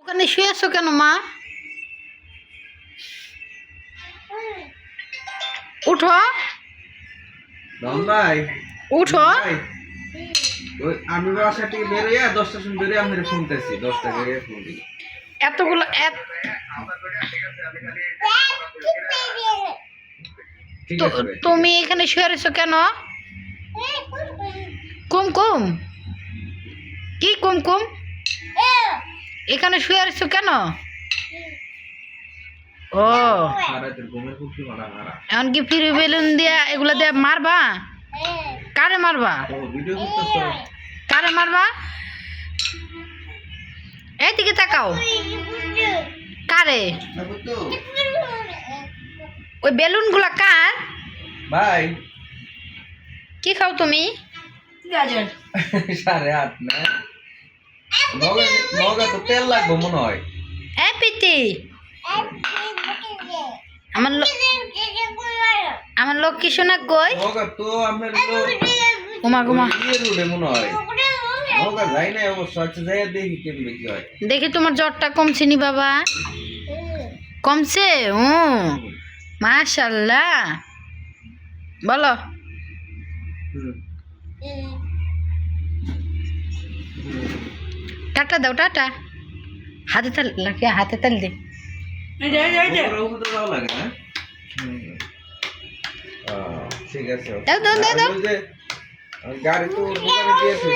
ওখানে শুয়ে আছো কেন মা? উঠো ভাই উঠো। আমি বাসা থেকে বেরিয়ে 10টার সময় বেরিয়ে আমি ফোন দিয়েছি 10টা বেরিয়ে ফোন দিই এতগুলো ঠিক আছে ভাই, তুমি এখানে শুয়ে রয়েছো কেন? কুমকুম কি কুমকুম এখানে শুয়ে রয়েছো কেন? ও সারাতের ঘুমের খুব মারা মারা এখন কি ফ্রি বেলুন দিয়া এগুলা দিয়া মারবা? কারে মারবা? ও ভিডিও করতেছ কারে মারবা? এইদিকে তাকাও। কারে? তো ওই বেলুন গুলা কার? ভাই কি খাও তুমি? গাজর। 8:30 না নগা তো তেল লাগবে মনে হয় এ পিতি আমার আমার লক্ষ্মী সোনা কই? নগা তো আপনার ঘুমা ঘুমা রুডে মনে হয় নগা যাই না অবশ্য আচ্ছা যাই দেখি কেমন কি হয় দেখি তোমার জ্বরটা কমছে নি বাবা? কমছে? ও মাশাআল্লাহ। বলো টাটা দাও টাটা। হাতে তাল লাগে, হাতে তাল দে। লাগে না ঠিক আছে দাও দাও দাও দাও। গাড়ি তো দোকানে দিয়েছে